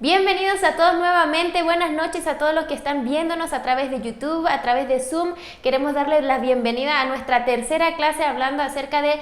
Bienvenidos a todos nuevamente, buenas noches a todos los que están viéndonos a través de YouTube, a través de Zoom. Queremos darles la bienvenida a nuestra tercera clase hablando acerca de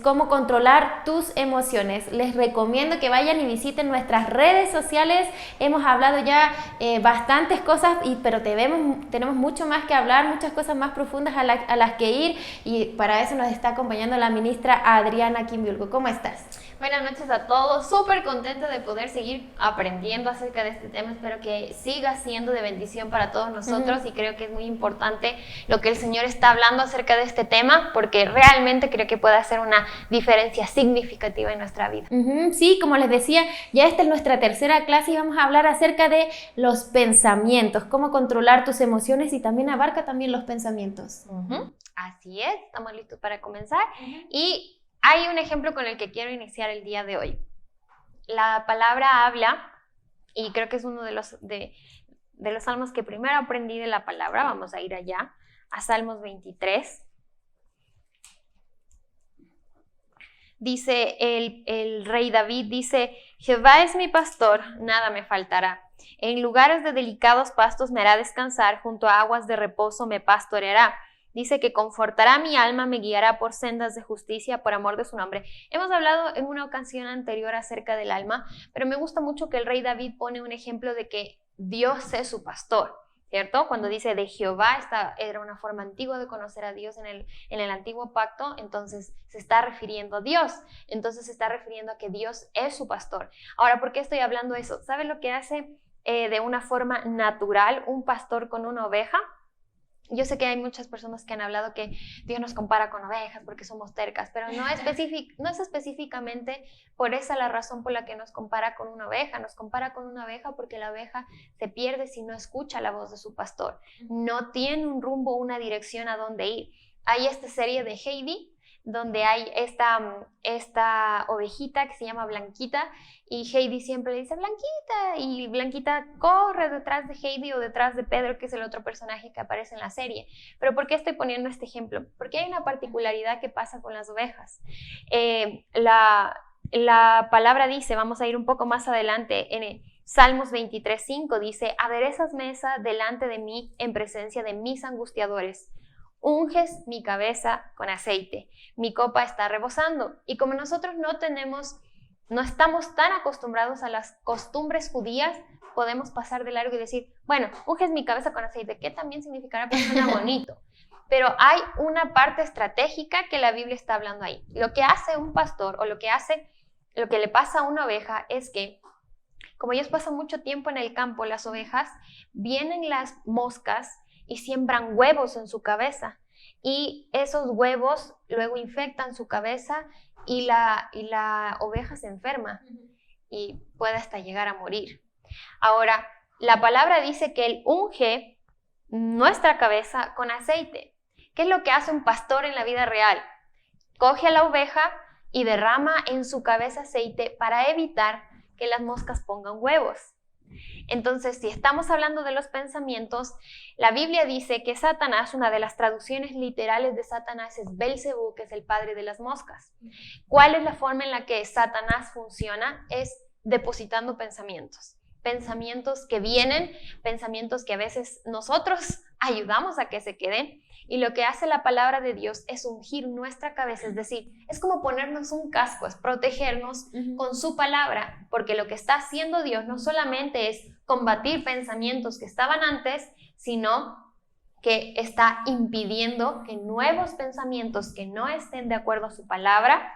cómo controlar tus emociones. Les recomiendo que vayan y visiten nuestras redes sociales. Hemos hablado ya bastantes cosas, pero tenemos mucho más que hablar, muchas cosas más profundas a las que ir, y para eso nos está acompañando la ministra Adriana Quimbiulco. ¿Cómo estás? Buenas noches a todos, súper contenta de poder seguir aprendiendo acerca de este tema. Espero que siga siendo de bendición para todos nosotros y creo que es muy importante lo que el Señor está hablando acerca de este tema, porque realmente creo que puede hacer una diferencia significativa en nuestra vida. Sí, como les decía, ya esta es nuestra tercera clase y vamos a hablar acerca de los pensamientos, cómo controlar tus emociones, y también abarca también los pensamientos. Así es, estamos listos para comenzar y hay un ejemplo con el que quiero iniciar el día de hoy. La palabra habla, y creo que es uno de los salmos que primero aprendí de la palabra. Vamos a ir allá, a Salmos 23. Dice el rey David, dice: Jehová es mi pastor, nada me faltará. En lugares de delicados pastos me hará descansar, junto a aguas de reposo me pastoreará. Dice que confortará mi alma, me guiará por sendas de justicia por amor de su nombre. Hemos hablado en una ocasión anterior acerca del alma, pero me gusta mucho que el rey David pone un ejemplo de que Dios es su pastor, ¿cierto? Cuando dice de Jehová, esta era una forma antigua de conocer a Dios en el antiguo pacto, entonces se está refiriendo a Dios, entonces se está refiriendo a que Dios es su pastor. Ahora, ¿por qué estoy hablando eso? ¿Sabe lo que hace de una forma natural un pastor con una oveja? Yo sé que hay muchas personas que han hablado que Dios nos compara con ovejas porque somos tercas, pero no es específicamente por esa la razón por la que nos compara con una oveja. Nos compara con una oveja porque la oveja se pierde si no escucha la voz de su pastor. No tiene un rumbo, una dirección a dónde ir. Hay esta serie de Heidi, donde hay esta ovejita que se llama Blanquita, y Heidi siempre le dice Blanquita, y Blanquita corre detrás de Heidi o detrás de Pedro, que es el otro personaje que aparece en la serie. Pero ¿por qué estoy poniendo este ejemplo? Porque hay una particularidad que pasa con las ovejas. La palabra dice, vamos a ir un poco más adelante, en Salmos 23:5 dice: aderezas mesa delante de mí en presencia de mis angustiadores. Unges mi cabeza con aceite, mi copa está rebosando. Y como nosotros no estamos tan acostumbrados a las costumbres judías, podemos pasar de largo y decir, bueno, unges mi cabeza con aceite, que también significará pues suena bonito. Pero hay una parte estratégica que la Biblia está hablando ahí. Lo que hace un pastor, o lo que le pasa a una oveja, es que como ellos pasan mucho tiempo en el campo, las ovejas, vienen las moscas y siembran huevos en su cabeza, y esos huevos luego infectan su cabeza y la oveja se enferma y puede hasta llegar a morir. Ahora, la palabra dice que Él unge nuestra cabeza con aceite. ¿Qué es lo que hace un pastor en la vida real? Coge a la oveja y derrama en su cabeza aceite para evitar que las moscas pongan huevos. Entonces, si estamos hablando de los pensamientos, la Biblia dice que Satanás, una de las traducciones literales de Satanás es Belcebú, que es el padre de las moscas. ¿Cuál es la forma en la que Satanás funciona? Es depositando pensamientos. Pensamientos que vienen, pensamientos que a veces nosotros ayudamos a que se queden, y lo que hace la palabra de Dios es ungir nuestra cabeza, es decir, es como ponernos un casco, es protegernos con su palabra, porque lo que está haciendo Dios no solamente es combatir pensamientos que estaban antes, sino que está impidiendo que nuevos pensamientos que no estén de acuerdo a su palabra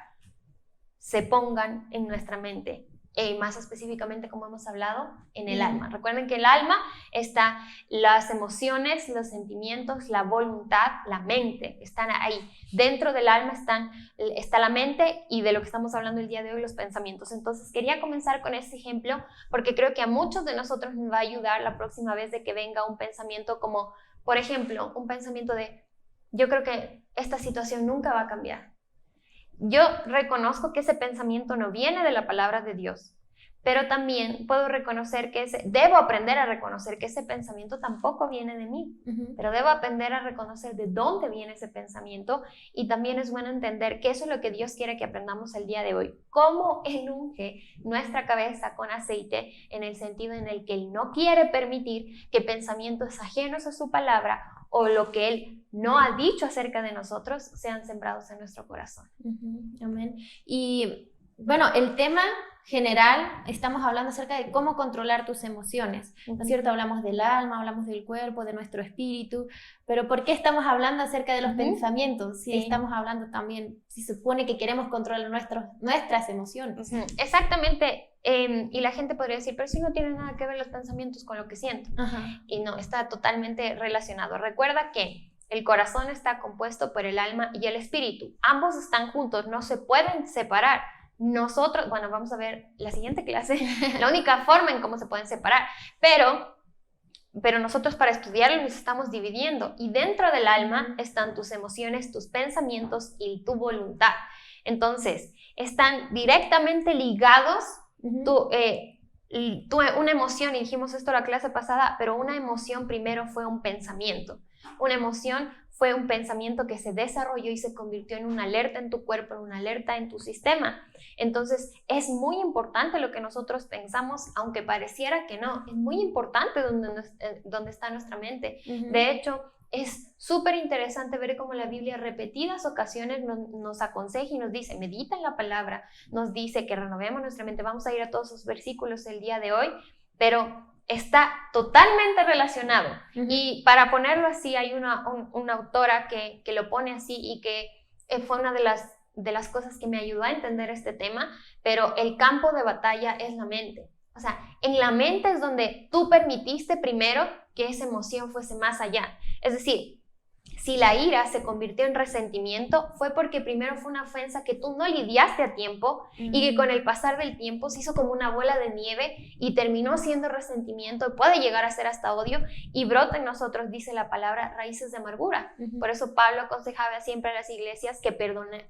se pongan en nuestra mente. Y más específicamente, como hemos hablado, en el alma. Recuerden que el alma está las emociones, los sentimientos, la voluntad, la mente, están ahí. Dentro del alma está la mente, y de lo que estamos hablando el día de hoy, los pensamientos. Entonces quería comenzar con este ejemplo porque creo que a muchos de nosotros nos va a ayudar la próxima vez de que venga un pensamiento como Por ejemplo, un pensamiento de, yo creo que esta situación nunca va a cambiar. Yo reconozco que ese pensamiento no viene de la palabra de Dios, pero también puedo reconocer que debo aprender a reconocer que ese pensamiento tampoco viene de mí, pero debo aprender a reconocer de dónde viene ese pensamiento, y también es bueno entender que eso es lo que Dios quiere que aprendamos el día de hoy, cómo Él unge nuestra cabeza con aceite, en el sentido en el que Él no quiere permitir que pensamientos ajenos a su palabra o lo que Él no ha dicho acerca de nosotros sean sembrados en nuestro corazón. Amén. Y bueno, el tema general, estamos hablando acerca de cómo controlar tus emociones, ¿no es cierto? Hablamos del alma, hablamos del cuerpo, de nuestro espíritu, pero ¿por qué estamos hablando acerca de los pensamientos? Si estamos hablando también, si se supone que queremos controlar nuestras emociones. Exactamente. Y la gente podría decir, pero si no tiene nada que ver los pensamientos con lo que siento. Y no, está totalmente relacionado. Recuerda que el corazón está compuesto por el alma y el espíritu. Ambos están juntos, no se pueden separar. Nosotros, bueno, vamos a ver la siguiente clase, la única forma en cómo se pueden separar, pero nosotros para estudiarlo los estamos dividiendo, y dentro del alma están tus emociones, tus pensamientos y tu voluntad. Entonces, están directamente ligados. Una emoción, y dijimos esto la clase pasada, pero una emoción primero fue un pensamiento. Una emoción fue un pensamiento que se desarrolló y se convirtió en una alerta en tu cuerpo, en una alerta en tu sistema. Entonces, es muy importante lo que nosotros pensamos, aunque pareciera que no. Es muy importante donde está nuestra mente. De hecho, es súper interesante ver cómo la Biblia repetidas ocasiones nos aconseja y nos dice, medita en la palabra, nos dice que renovemos nuestra mente. Vamos a ir a todos esos versículos el día de hoy, pero está totalmente relacionado. Y para ponerlo así, hay una autora que lo pone así, y que fue una de las cosas que me ayudó a entender este tema, pero el campo de batalla es la mente. O sea, en la mente es donde tú permitiste primero que esa emoción fuese más allá. Es decir, si la ira se convirtió en resentimiento, fue porque primero fue una ofensa que tú no lidiaste a tiempo, y que con el pasar del tiempo se hizo como una bola de nieve y terminó siendo resentimiento, puede llegar a ser hasta odio, y brota en nosotros, dice la palabra, raíces de amargura. Por eso Pablo aconsejaba siempre a las iglesias que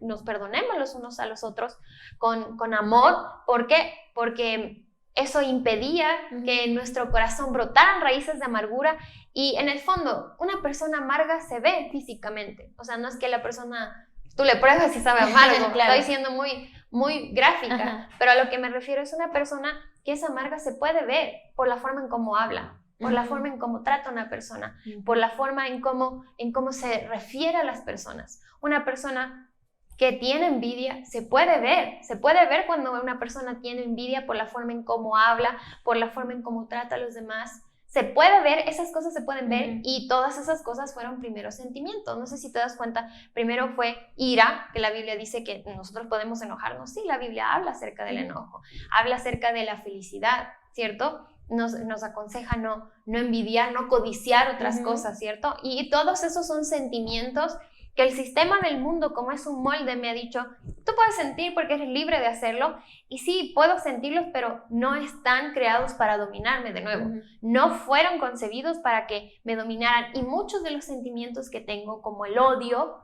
nos perdonemos los unos a los otros con amor. ¿Por qué? Porque eso impedía que en nuestro corazón brotaran raíces de amargura. Y en el fondo, una persona amarga se ve físicamente. O sea, no es que la persona, tú le pruebas y sabe amargo. Claro. Estoy siendo muy, muy gráfica. Pero a lo que me refiero es una persona que es amarga se puede ver por la forma en cómo habla, por la forma en cómo trata a una persona, por la forma en cómo se refiere a las personas. Una persona que tiene envidia se puede ver cuando una persona tiene envidia por la forma en cómo habla, por la forma en cómo trata a los demás. Se puede ver, esas cosas se pueden ver, y todas esas cosas fueron primero sentimientos. No sé si te das cuenta, primero fue ira, que la Biblia dice que nosotros podemos enojarnos. Sí, la Biblia habla acerca del enojo, habla acerca de la felicidad, ¿cierto? Nos aconseja no envidiar, no codiciar otras cosas, ¿cierto? Y todos esos son sentimientos que el sistema del mundo, como es un molde, me ha dicho, tú puedes sentir porque eres libre de hacerlo. Y sí, puedo sentirlos, pero no están creados para dominarme de nuevo. No fueron concebidos para que me dominaran. Y muchos de los sentimientos que tengo, como el odio,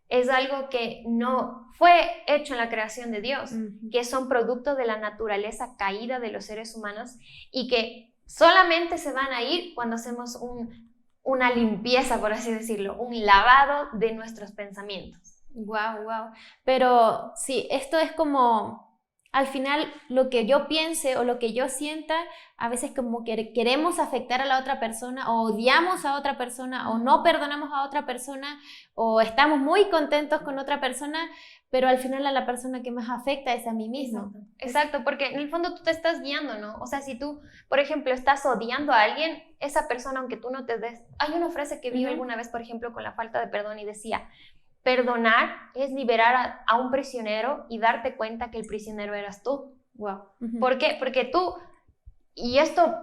es algo que no fue hecho en la creación de Dios, que son producto de la naturaleza caída de los seres humanos, y que solamente se van a ir cuando hacemos una limpieza, por así decirlo, un lavado de nuestros pensamientos. Wow. Pero sí, esto es como, al final, lo que yo piense o lo que yo sienta, a veces como que queremos afectar a la otra persona, o odiamos a otra persona, o no perdonamos a otra persona, o estamos muy contentos con otra persona, pero al final a la persona que más afecta es a mí mismo. Exacto, porque en el fondo tú te estás guiando, ¿no? O sea, si tú, por ejemplo, estás odiando a alguien, esa persona, aunque tú no te des... Hay una frase que vi alguna vez, por ejemplo, con la falta de perdón, y decía, perdonar es liberar a un prisionero y darte cuenta que el prisionero eras tú. Wow. ¿Por qué? Porque tú, y esto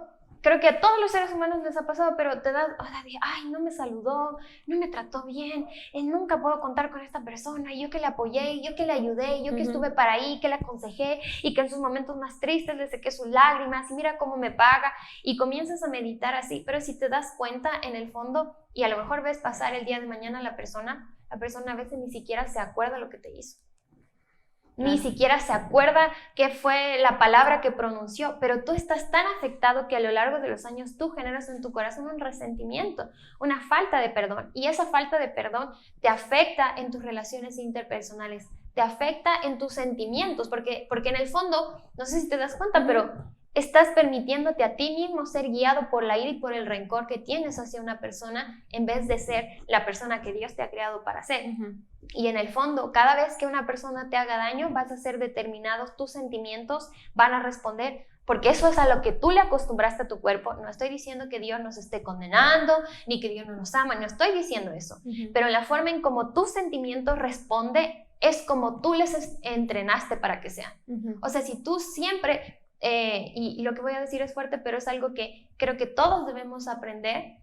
creo que a todos los seres humanos les ha pasado, pero te das, o sea, ay, no me saludó, no me trató bien, nunca puedo contar con esta persona, y yo que le apoyé, yo que le ayudé, yo que estuve para ahí, que le aconsejé, y que en sus momentos más tristes le sequé sus lágrimas, y mira cómo me paga, y comienzas a meditar así, pero si te das cuenta en el fondo, y a lo mejor ves pasar el día de mañana la persona a veces ni siquiera se acuerda lo que te hizo. Ni siquiera se acuerda qué fue la palabra que pronunció, pero tú estás tan afectado que a lo largo de los años tú generas en tu corazón un resentimiento, una falta de perdón, y esa falta de perdón te afecta en tus relaciones interpersonales, te afecta en tus sentimientos, porque en el fondo, no sé si te das cuenta, pero estás permitiéndote a ti mismo ser guiado por la ira y por el rencor que tienes hacia una persona en vez de ser la persona que Dios te ha creado para ser. Y en el fondo, cada vez que una persona te haga daño, vas a ser determinados, tus sentimientos van a responder, porque eso es a lo que tú le acostumbraste a tu cuerpo. No estoy diciendo que Dios nos esté condenando, ni que Dios no nos ama, no estoy diciendo eso. Pero la forma en como tus sentimientos responde es como tú les entrenaste para que sean. O sea, si tú siempre... y lo que voy a decir es fuerte, pero es algo que creo que todos debemos aprender.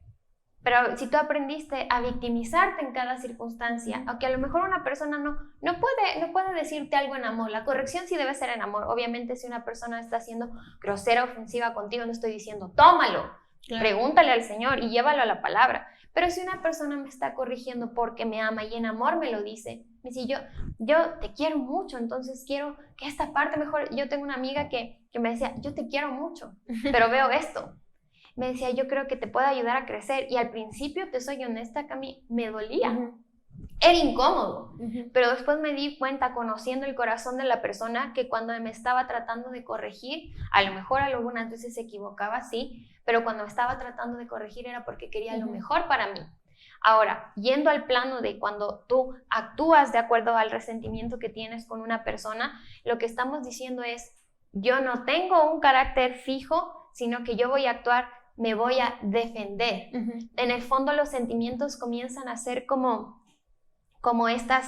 Pero si tú aprendiste a victimizarte en cada circunstancia, aunque a lo mejor una persona no puede decirte algo en amor, la corrección sí debe ser en amor. Obviamente si una persona está siendo grosera, ofensiva contigo, no estoy diciendo tómalo, claro, pregúntale al Señor y llévalo a la palabra. Pero si una persona me está corrigiendo porque me ama y en amor me lo dice, me dice yo te quiero mucho, entonces quiero que esta parte mejor. Yo tengo una amiga que me decía, yo te quiero mucho, pero veo esto. Me decía, yo creo que te puede ayudar a crecer. Y al principio, te soy honesta, que a mí me dolía. Era incómodo. Pero después me di cuenta, conociendo el corazón de la persona, que cuando me estaba tratando de corregir, a lo mejor algunas veces se equivocaba, sí, pero cuando me estaba tratando de corregir era porque quería lo mejor para mí. Ahora, yendo al plano de cuando tú actúas de acuerdo al resentimiento que tienes con una persona, lo que estamos diciendo es, yo no tengo un carácter fijo, sino que yo voy a actuar, me voy a defender. En el fondo los sentimientos comienzan a ser como estas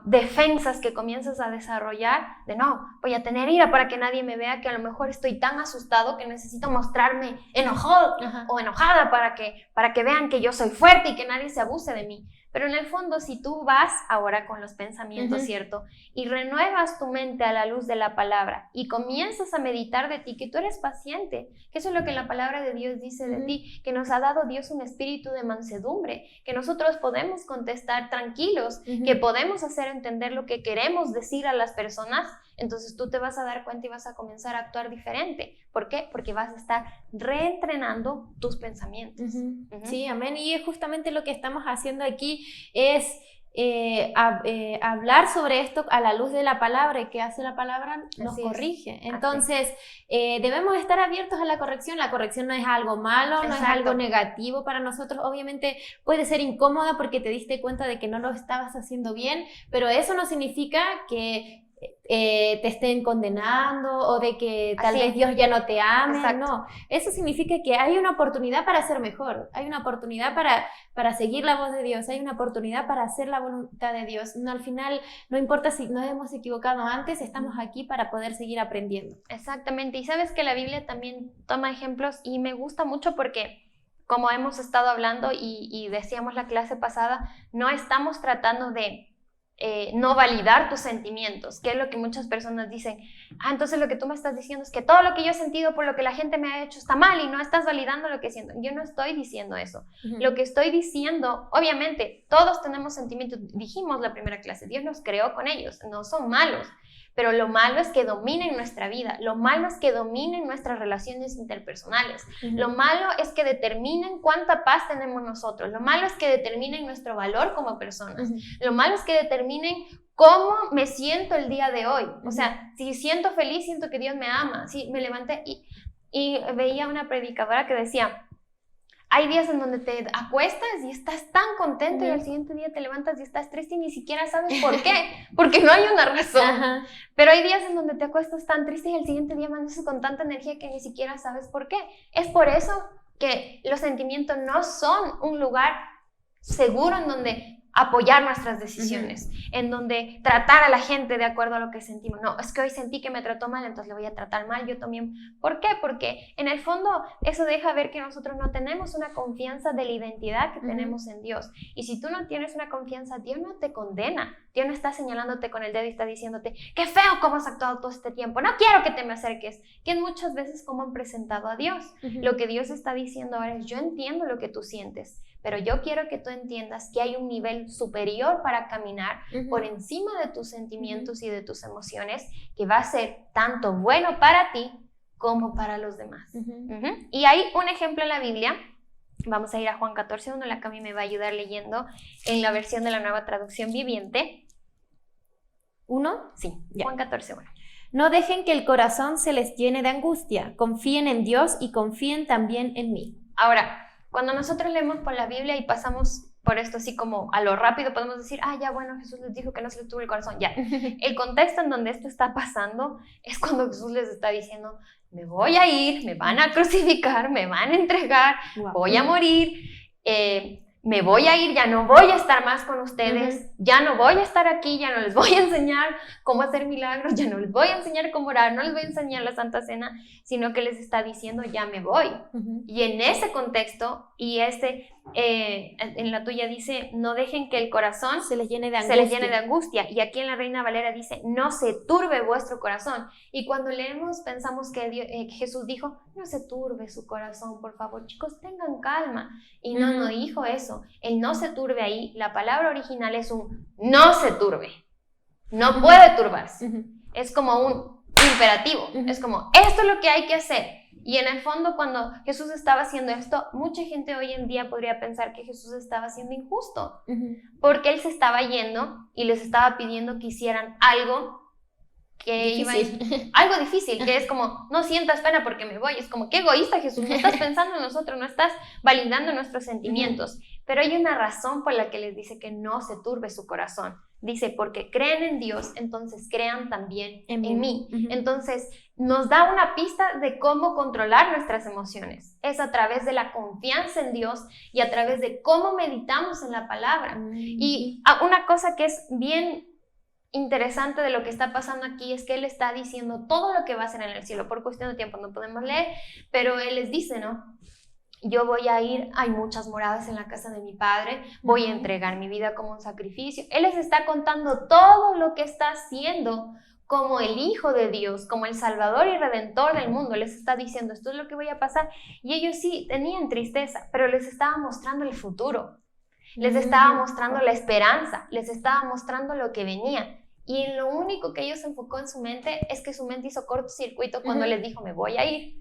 defensas que comienzas a desarrollar, de no, voy a tener ira para que nadie me vea, que a lo mejor estoy tan asustado que necesito mostrarme enojado o enojada para que vean que yo soy fuerte y que nadie se abuse de mí. Pero en el fondo, si tú vas ahora con los pensamientos, ¿cierto? Y renuevas tu mente a la luz de la palabra y comienzas a meditar de ti, que tú eres paciente, que eso es lo que la palabra de Dios dice de ti, que nos ha dado Dios un espíritu de mansedumbre, que nosotros podemos contestar tranquilos, que podemos hacer entender lo que queremos decir a las personas. Entonces tú te vas a dar cuenta y vas a comenzar a actuar diferente. ¿Por qué? Porque vas a estar reentrenando tus pensamientos. Sí, amén. Y es justamente lo que estamos haciendo aquí, es hablar sobre esto a la luz de la palabra, y que hace la palabra nos corrige. Entonces debemos estar abiertos a la corrección. La corrección no es algo malo, no es algo negativo para nosotros. Obviamente puede ser incómoda porque te diste cuenta de que no lo estabas haciendo bien, pero eso no significa que te estén condenando o de que tal vez Dios ya no te ame. No, eso significa que hay una oportunidad para ser mejor, hay una oportunidad para seguir la voz de Dios, hay una oportunidad para hacer la voluntad de Dios. No, al final no importa si nos hemos equivocado antes, estamos aquí para poder seguir aprendiendo. Exactamente. Y sabes que la Biblia también toma ejemplos, y me gusta mucho porque, como hemos estado hablando y decíamos la clase pasada, no estamos tratando de no validar tus sentimientos, que es lo que muchas personas dicen. Entonces lo que tú me estás diciendo es que todo lo que yo he sentido por lo que la gente me ha hecho está mal y no estás validando lo que siento. Yo no estoy diciendo eso. Lo que estoy diciendo, obviamente, todos tenemos sentimientos. Dijimos la primera clase, Dios nos creó con ellos, no son malos. Pero lo malo es que dominen nuestra vida, lo malo es que dominen nuestras relaciones interpersonales, lo malo es que determinen cuánta paz tenemos nosotros, lo malo es que determinen nuestro valor como personas, lo malo es que determinen cómo me siento el día de hoy. O sea, si siento feliz, siento que Dios me ama. Si me levanté y veía una predicadora que decía, hay días en donde te acuestas y estás tan contento y al siguiente día te levantas y estás triste y ni siquiera sabes por qué, porque no hay una razón. Pero hay días en donde te acuestas tan triste y al siguiente día amaneces con tanta energía que ni siquiera sabes por qué. Es por eso que los sentimientos no son un lugar seguro en donde apoyar nuestras decisiones, en donde tratar a la gente de acuerdo a lo que sentimos. No, es que hoy sentí que me trató mal, entonces le voy a tratar mal yo también. ¿Por qué? Porque en el fondo eso deja ver que nosotros no tenemos una confianza de la identidad que tenemos en Dios. Y si tú no tienes una confianza, Dios no te condena. Dios no está señalándote con el dedo y está diciéndote, qué feo cómo has actuado todo este tiempo, no quiero que te me acerques. Que es muchas veces como han presentado a Dios. Lo que Dios está diciendo ahora es, yo entiendo lo que tú sientes, pero yo quiero que tú entiendas que hay un nivel superior para caminar por encima de tus sentimientos y de tus emociones, que va a ser tanto bueno para ti como para los demás. Y hay un ejemplo en la Biblia. Vamos a ir a Juan 14:1, la Cami me va a ayudar leyendo en la versión de la Nueva Traducción Viviente. ¿Uno? Sí, Ya. Juan 14:1. No dejen que el corazón se les llene de angustia. Confíen en Dios y confíen también en mí. Ahora, cuando nosotros leemos por la Biblia y pasamos por esto así como a lo rápido, podemos decir, ya bueno, Jesús les dijo que no se les tuvo el corazón, ya. El contexto en donde esto está pasando es cuando Jesús les está diciendo, me voy a ir, me van a crucificar, me van a entregar, voy a morir, me voy a ir, ya no voy a estar más con ustedes, ya no voy a estar aquí, ya no les voy a enseñar cómo hacer milagros, ya no les voy a enseñar cómo orar, no les voy a enseñar la Santa Cena, sino que les está diciendo, ya me voy. Y en ese contexto, y en la tuya dice, no dejen que el corazón se les llene de angustia. Y aquí en la Reina Valera dice, no se turbe vuestro corazón. Y cuando leemos, pensamos que Jesús dijo, no se turbe su corazón, por favor, chicos, tengan calma. Y no dijo eso. El no se turbe ahí, la palabra original es un no se turbe. No puede turbarse. Es como un imperativo. Es como, esto es lo que hay que hacer. Y en el fondo, cuando Jesús estaba haciendo esto, mucha gente hoy en día podría pensar que Jesús estaba siendo injusto, porque Él se estaba yendo y les estaba pidiendo que hicieran algo que algo difícil, que es como, no sientas pena porque me voy. Es como, qué egoísta, Jesús, no estás pensando en nosotros, no estás validando nuestros sentimientos. Pero hay una razón por la que les dice que no se turbe su corazón. Dice, porque creen en Dios, entonces crean también en mí. Entonces, nos da una pista de cómo controlar nuestras emociones. Es a través de la confianza en Dios y a través de cómo meditamos en la palabra. Y una cosa que es bien interesante de lo que está pasando aquí es que Él está diciendo todo lo que va a hacer en el cielo. Por cuestión de tiempo no podemos leer, pero Él les dice, ¿no? Yo voy a ir, hay muchas moradas en la casa de mi Padre, voy a entregar mi vida como un sacrificio. Él les está contando todo lo que está haciendo como el Hijo de Dios, como el Salvador y Redentor del mundo. Les está diciendo, esto es lo que voy a pasar. Y ellos sí tenían tristeza, pero les estaba mostrando el futuro. Les estaba mostrando la esperanza, les estaba mostrando lo que venía. Y en lo único que ellos enfocó en su mente es que su mente hizo cortocircuito cuando les dijo, me voy a ir.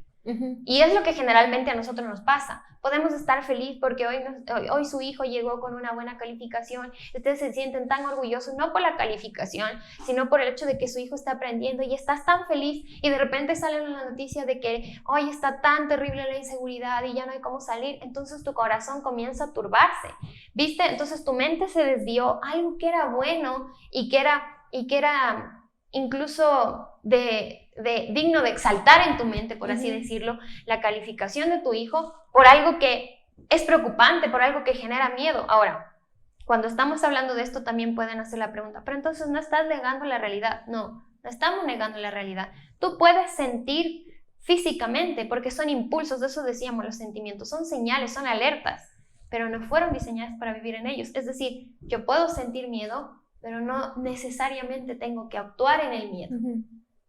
Y es lo que generalmente a nosotros nos pasa. Podemos estar felices porque hoy su hijo llegó con una buena calificación. Ustedes se sienten tan orgullosos, no por la calificación, sino por el hecho de que su hijo está aprendiendo y estás tan feliz y de repente sale una noticia de que hoy está tan terrible la inseguridad y ya no hay cómo salir. Entonces tu corazón comienza a turbarse, ¿viste? Entonces tu mente se desvió algo que era bueno y que era incluso digno de exaltar en tu mente, por así decirlo, la calificación de tu hijo por algo que es preocupante, por algo que genera miedo. Ahora, cuando estamos hablando de esto también pueden hacer la pregunta, pero entonces no estás negando la realidad. No estamos negando la realidad. Tú puedes sentir físicamente, porque son impulsos, de eso decíamos, los sentimientos, son señales, son alertas, pero no fueron diseñadas para vivir en ellos. Es decir, yo puedo sentir miedo, pero no necesariamente tengo que actuar en el miedo.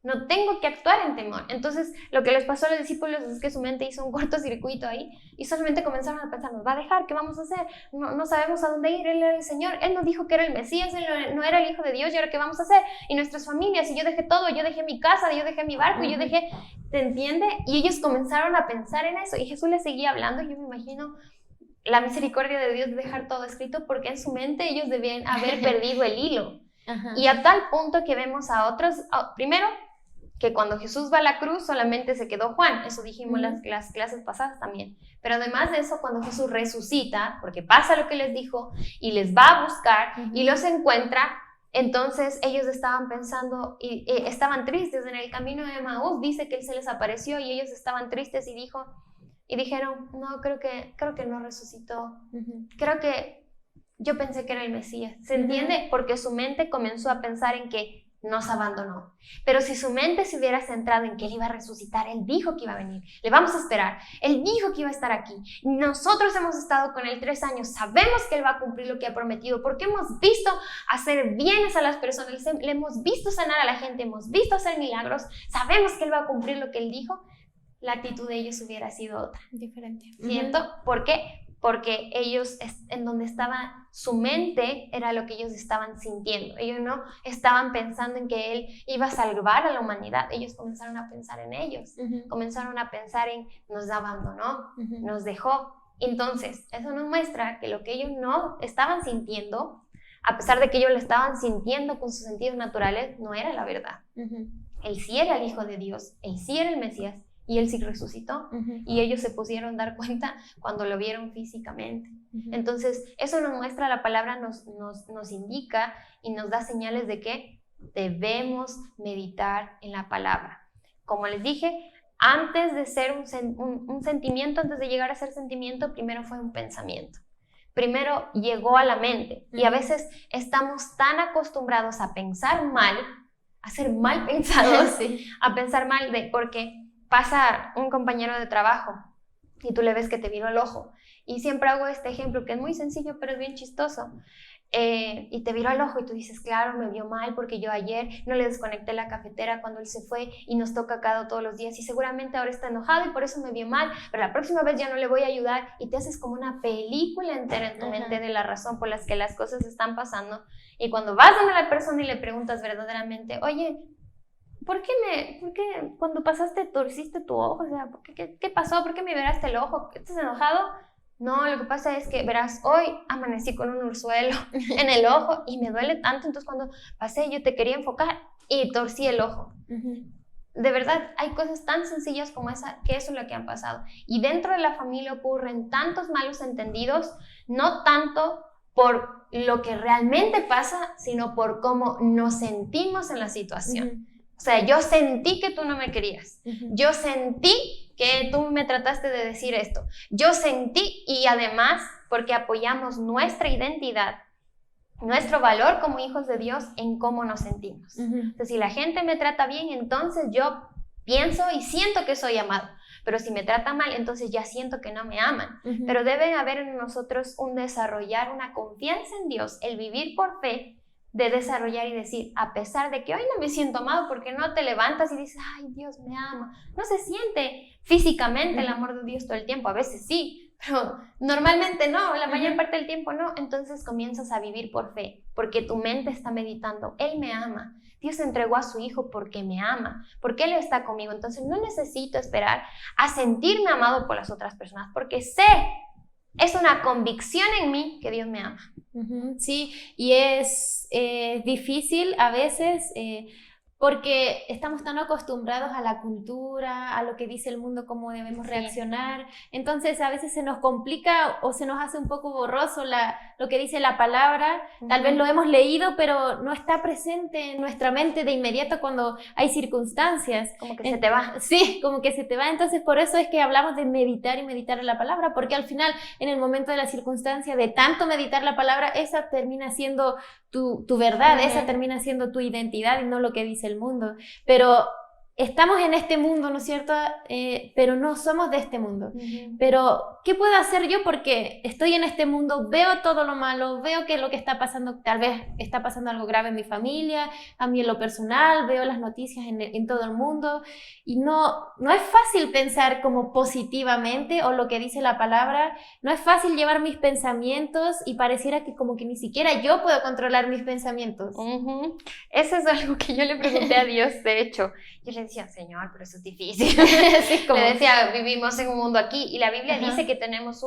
No tengo que actuar en temor. Entonces, lo que les pasó a los discípulos es que su mente hizo un cortocircuito ahí y solamente comenzaron a pensar, ¿nos va a dejar? ¿Qué vamos a hacer? No sabemos a dónde ir. Él era el Señor. Él nos dijo que era el Mesías. Él no era el Hijo de Dios. ¿Y ahora qué vamos a hacer? Y nuestras familias. Y yo dejé todo. Yo dejé mi casa. Yo dejé mi barco. Yo dejé... ¿Te entiende? Y ellos comenzaron a pensar en eso. Y Jesús les seguía hablando. Yo me imagino la misericordia de Dios de dejar todo escrito, porque en su mente ellos debían haber perdido el hilo. Y a tal punto que vemos a otros... primero, que cuando Jesús va a la cruz solamente se quedó Juan, eso dijimos las clases pasadas también, pero además de eso, cuando Jesús resucita, porque pasa lo que les dijo, y les va a buscar, y los encuentra, entonces ellos estaban pensando, y estaban tristes. En el camino de Emaús dice que Él se les apareció, y ellos estaban tristes, y dijeron, no, creo que no resucitó, creo yo pensé que era el Mesías. ¿Se entiende? Porque su mente comenzó a pensar en que nos abandonó. Pero si su mente se hubiera centrado en que Él iba a resucitar, Él dijo que iba a venir, le vamos a esperar, Él dijo que iba a estar aquí, nosotros hemos estado con Él 3 años, sabemos que Él va a cumplir lo que ha prometido, porque hemos visto hacer bienes a las personas, le hemos visto sanar a la gente, hemos visto hacer milagros, sabemos que Él va a cumplir lo que Él dijo, la actitud de ellos hubiera sido otra. Diferente. ¿Cierto? ¿Por qué? Porque ellos, en donde estaba su mente, era lo que ellos estaban sintiendo. Ellos no estaban pensando en que Él iba a salvar a la humanidad. Ellos comenzaron a pensar en ellos. Comenzaron a pensar en, nos abandonó, nos dejó. Entonces, eso nos muestra que lo que ellos no estaban sintiendo, a pesar de que ellos lo estaban sintiendo con sus sentidos naturales, no era la verdad. Él sí era el Hijo de Dios, Él sí era el Mesías, y Él sí resucitó, y ellos se pusieron a dar cuenta cuando lo vieron físicamente. Entonces, eso nos muestra, la palabra nos indica y nos da señales de que debemos meditar en la palabra. Como les dije, antes de ser un sentimiento, antes de llegar a ser sentimiento, primero fue un pensamiento. Primero llegó a la mente, y a veces estamos tan acostumbrados a pensar mal, a ser mal pensados, a pensar mal porque pasa un compañero de trabajo y tú le ves que te viró el ojo. Y siempre hago este ejemplo que es muy sencillo, pero es bien chistoso. Y te viró el ojo y tú dices, claro, me vio mal porque yo ayer no le desconecté la cafetera cuando él se fue y nos toca cada todos los días y seguramente ahora está enojado y por eso me vio mal, pero la próxima vez ya no le voy a ayudar, y te haces como una película entera en tu mente de la razón por las que las cosas están pasando. Y cuando vas donde la persona y le preguntas verdaderamente, oye, ¿por qué cuando pasaste torciste tu ojo? O sea, ¿qué pasó? ¿Por qué me viraste el ojo? ¿Estás enojado? No, lo que pasa es que, verás, hoy amanecí con un urzuelo en el ojo y me duele tanto, entonces cuando pasé yo te quería enfocar y torcí el ojo. De verdad, hay cosas tan sencillas como esa, que eso es lo que han pasado. Y dentro de la familia ocurren tantos malos entendidos, no tanto por lo que realmente pasa, sino por cómo nos sentimos en la situación. O sea, yo sentí que tú no me querías. Yo sentí que tú me trataste de decir esto. Yo sentí, y además, porque apoyamos nuestra identidad, nuestro valor como hijos de Dios en cómo nos sentimos. Entonces, si la gente me trata bien, entonces yo pienso y siento que soy amado. Pero si me trata mal, entonces ya siento que no me aman. Pero debe haber en nosotros un desarrollar una confianza en Dios, el vivir por fe, de desarrollar y decir, a pesar de que hoy no me siento amado, porque no te levantas y dices, ay, Dios me ama. No se siente físicamente el amor de Dios todo el tiempo, a veces sí, pero normalmente no, la mayor parte del tiempo no. Entonces comienzas a vivir por fe, porque tu mente está meditando, Él me ama, Dios entregó a su Hijo porque me ama, porque Él está conmigo. Entonces no necesito esperar a sentirme amado por las otras personas, porque sé, es una convicción en mí que Dios me ama. Sí, y es difícil a veces porque estamos tan acostumbrados a la cultura, a lo que dice el mundo, cómo debemos reaccionar. Entonces a veces se nos complica o se nos hace un poco borroso lo que dice la palabra. Tal vez lo hemos leído, pero no está presente en nuestra mente de inmediato cuando hay circunstancias. Como que se te va. Sí, como que se te va. Entonces por eso es que hablamos de meditar y meditar en la palabra, porque al final, en el momento de la circunstancia, de tanto meditar la palabra, esa termina siendo tu verdad, esa termina siendo tu identidad y no lo que dice el mundo. Pero estamos en este mundo, ¿no es cierto? Pero no somos de este mundo. Pero, ¿qué puedo hacer yo? Porque estoy en este mundo, veo todo lo malo, veo que lo que está pasando, tal vez está pasando algo grave en mi familia, a mí en lo personal, veo las noticias en todo el mundo, y no es fácil pensar como positivamente o lo que dice la palabra, no es fácil llevar mis pensamientos y pareciera que como que ni siquiera yo puedo controlar mis pensamientos. Eso es algo que yo le pregunté a Dios, de hecho. Yo le decía, Señor, pero eso es difícil. Sí, como... Le decía, vivimos en un mundo aquí, y la Biblia dice que tenemos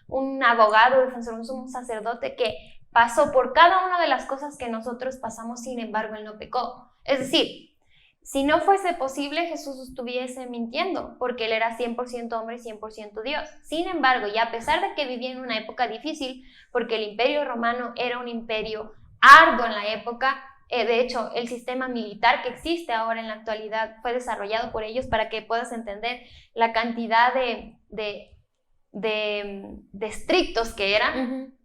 un abogado, defensor, un sumo sacerdote que pasó por cada una de las cosas que nosotros pasamos, sin embargo, Él no pecó. Es decir, si no fuese posible, Jesús estuviese mintiendo, porque Él era 100% hombre y 100% Dios. Sin embargo, y a pesar de que vivía en una época difícil, porque el Imperio Romano era un imperio arduo en la época, de hecho, el sistema militar que existe ahora en la actualidad fue desarrollado por ellos, para que puedas entender la cantidad de estrictos que eran.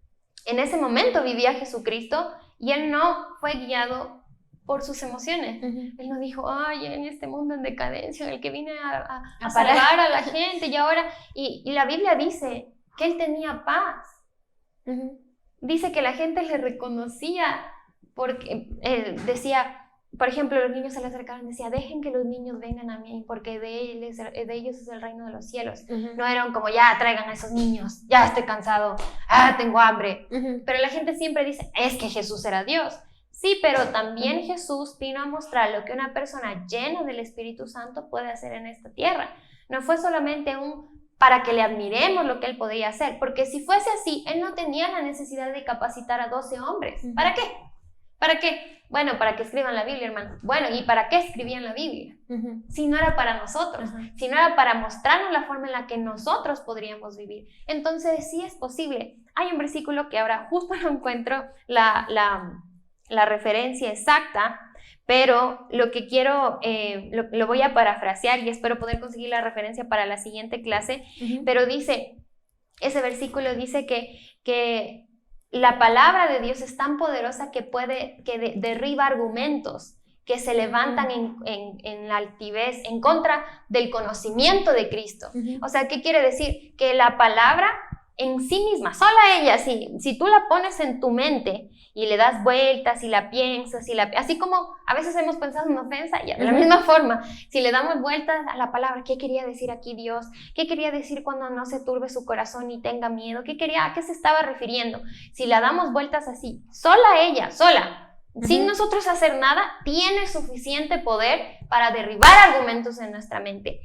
en ese momento vivía Jesucristo y él no fue guiado por sus emociones. Él no dijo, ay, en este mundo en decadencia, en el que vine a salvar a la gente y ahora... Y la Biblia dice que él tenía paz. Dice que la gente le reconocía porque decía... Por ejemplo, los niños se le acercaban y decía, dejen que los niños vengan a mí, porque de ellos es el reino de los cielos. No eran como, ya, traigan a esos niños, ya estoy cansado, tengo hambre. Pero la gente siempre dice, es que Jesús era Dios. Sí, pero también Jesús vino a mostrar lo que una persona llena del Espíritu Santo puede hacer en esta tierra. No fue solamente para que le admiremos lo que él podía hacer, porque si fuese así, él no tenía la necesidad de capacitar a 12 hombres. ¿Para qué? ¿Para qué? Bueno, para que escriban la Biblia, hermano. Bueno, ¿y para qué escribían la Biblia? Si no era para nosotros, si no era para mostrarnos la forma en la que nosotros podríamos vivir. Entonces, sí es posible. Hay un versículo que ahora justo no encuentro la referencia exacta, pero lo que quiero, lo voy a parafrasear y espero poder conseguir la referencia para la siguiente clase, pero dice, ese versículo dice que la palabra de Dios es tan poderosa que derriba argumentos que se levantan en la altivez en contra del conocimiento de Cristo. O sea, ¿qué quiere decir? Que la palabra en sí misma, sola ella, si tú la pones en tu mente y le das vueltas y la piensas, así como a veces hemos pensado en ofensa, ya de la misma forma, si le damos vueltas a la palabra, ¿qué quería decir aquí Dios? ¿Qué quería decir cuando no se turbe su corazón y tenga miedo? ¿A qué se estaba refiriendo? Si la damos vueltas así, sola ella, sin nosotros hacer nada, tiene suficiente poder para derribar argumentos en nuestra mente.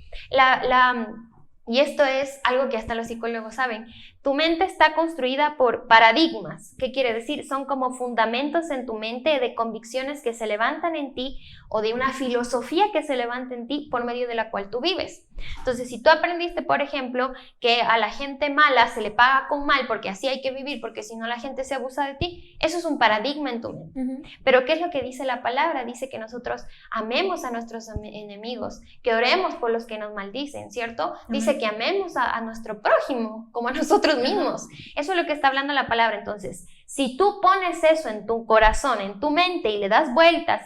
Y esto es algo que hasta los psicólogos saben. Tu mente está construida por paradigmas. ¿Qué quiere decir? Son como fundamentos en tu mente de convicciones que se levantan en ti o de una filosofía que se levanta en ti por medio de la cual tú vives. Entonces, si tú aprendiste, por ejemplo, que a la gente mala se le paga con mal porque así hay que vivir, porque si no la gente se abusa de ti, eso es un paradigma en tu mente. Pero ¿qué es lo que dice la palabra? Dice que nosotros amemos a nuestros enemigos, que oremos por los que nos maldicen, ¿cierto? Dice que amemos a nuestro prójimo como a nosotros mismos. Eso es lo que está hablando la palabra. Entonces, si tú pones eso en tu corazón, en tu mente y le das vueltas,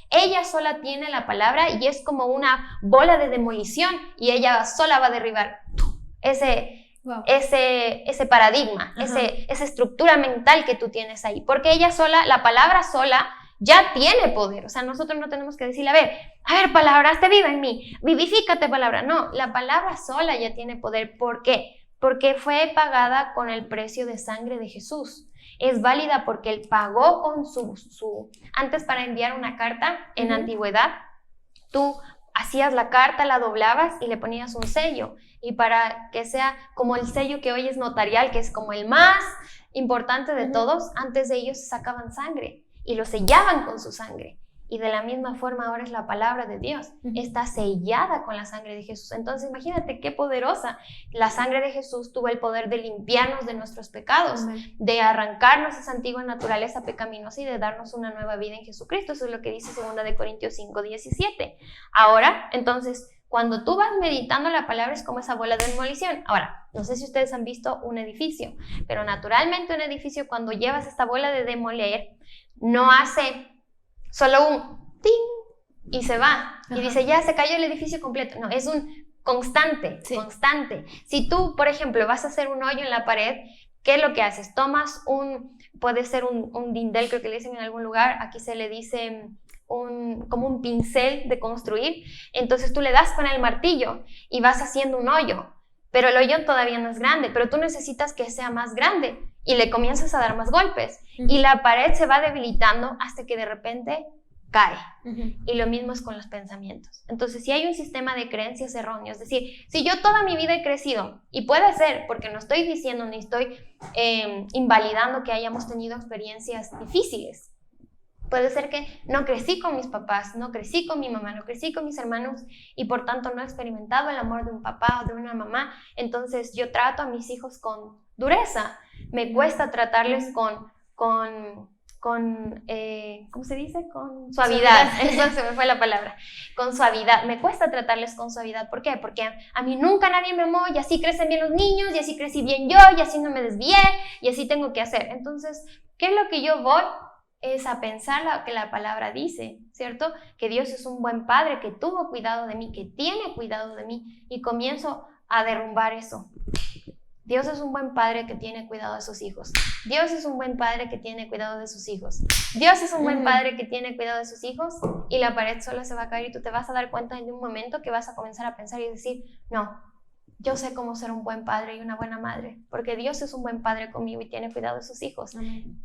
ella sola tiene la palabra y es como una bola de demolición y ella sola va a derribar ese paradigma, esa estructura mental que tú tienes ahí, porque ella sola, la palabra sola ya tiene poder. O sea, nosotros no tenemos que decirle, a ver, palabra, hazte viva en mí, vivifícate, palabra. No, la palabra sola ya tiene poder. ¿Por qué? Porque fue pagada con el precio de sangre de Jesús. Es válida porque él pagó con antes, para enviar una carta en la antigüedad, tú hacías la carta, la doblabas y le ponías un sello. Y para que sea como el sello que hoy es notarial, que es como el más importante de todos, antes de ellos sacaban sangre y lo sellaban con su sangre. Y de la misma forma ahora es la palabra de Dios, está sellada con la sangre de Jesús. Entonces imagínate qué poderosa. La sangre de Jesús tuvo el poder de limpiarnos de nuestros pecados, de arrancarnos esa antigua naturaleza pecaminosa y de darnos una nueva vida en Jesucristo. Eso es lo que dice 2 de Corintios 5:17. Ahora, entonces, cuando tú vas meditando la palabra es como esa bola de demolición. Ahora, no sé si ustedes han visto un edificio, pero naturalmente un edificio, cuando llevas esta bola de demoler, no hace solo un ting y se va. Y dice, ya se cayó el edificio completo. No, es un constante. Si tú, por ejemplo, vas a hacer un hoyo en la pared, ¿qué es lo que haces? Tomas puede ser un dindel, creo que le dicen en algún lugar, aquí se le dice como un pincel de construir. Entonces tú le das con el martillo y vas haciendo un hoyo. Pero el hoyo todavía no es grande, pero tú necesitas que sea más grande y le comienzas a dar más golpes y la pared se va debilitando hasta que de repente cae. Y lo mismo es con los pensamientos. Entonces, si hay un sistema de creencias erróneas, es decir, si yo toda mi vida he crecido, y puede ser, porque no estoy diciendo ni estoy invalidando que hayamos tenido experiencias difíciles, puede ser que no crecí con mis papás, no crecí con mi mamá, no crecí con mis hermanos y por tanto no he experimentado el amor de un papá o de una mamá. Entonces yo trato a mis hijos con dureza. Me cuesta tratarles con ¿cómo se dice? Con suavidad. Eso se me fue la palabra. Con suavidad. Me cuesta tratarles con suavidad. ¿Por qué? Porque a mí nunca nadie me amó, y así crecen bien los niños, y así crecí bien yo, y así no me desvié, y así tengo que hacer. Entonces, ¿qué es lo que yo voy? Es a pensar lo que la palabra dice, ¿cierto? Que Dios es un buen padre, que tuvo cuidado de mí, que tiene cuidado de mí, y comienzo a derrumbar eso. Dios es un buen padre que tiene cuidado de sus hijos. Dios es un buen padre que tiene cuidado de sus hijos. Dios es un buen padre que tiene cuidado de sus hijos, y la pared sola se va a caer y tú te vas a dar cuenta en un momento que vas a comenzar a pensar y decir, no, yo sé cómo ser un buen padre y una buena madre, porque Dios es un buen padre conmigo y tiene cuidado de sus hijos.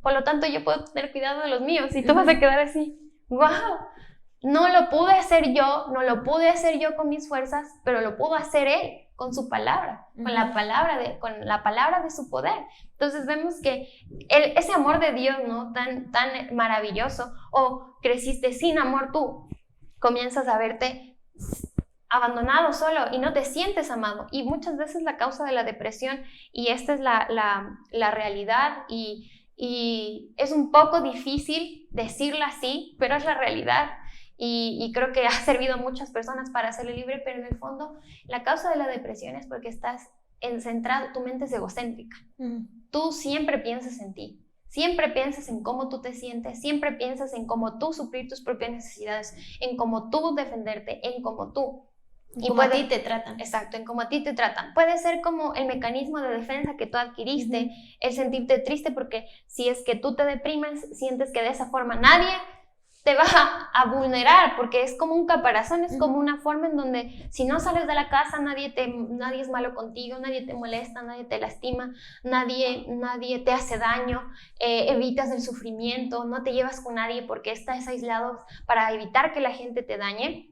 Por lo tanto, yo puedo tener cuidado de los míos, y tú vas a quedar así, wow. No lo pude hacer yo, no lo pude hacer yo con mis fuerzas, pero lo pudo hacer Él con su palabra, con la palabra de su poder. Entonces vemos que ese amor de Dios, ¿no? tan maravilloso, o creciste sin amor tú, comienzas a verte abandonado, solo, y no te sientes amado. Y muchas veces la causa de la depresión, y esta es la realidad, y es un poco difícil decirla así, pero es la realidad. Y creo que ha servido a muchas personas para hacerlo libre, pero en el fondo la causa de la depresión es porque estás centrado, tu mente es egocéntrica. Tú siempre piensas en ti, siempre piensas en cómo tú te sientes, siempre piensas en cómo tú suplir tus propias necesidades, en cómo tú defenderte, en cómo tú. Y como a ti te tratan. Exacto, en cómo a ti te tratan. Puede ser como el mecanismo de defensa que tú adquiriste, el sentirte triste, porque si es que tú te deprimes, sientes que de esa forma nadie te va a vulnerar, porque es como un caparazón, es como una forma en donde si no sales de la casa, nadie es malo contigo, nadie te molesta, nadie te lastima, nadie te hace daño, evitas el sufrimiento, no te llevas con nadie porque estás aislado para evitar que la gente te dañe.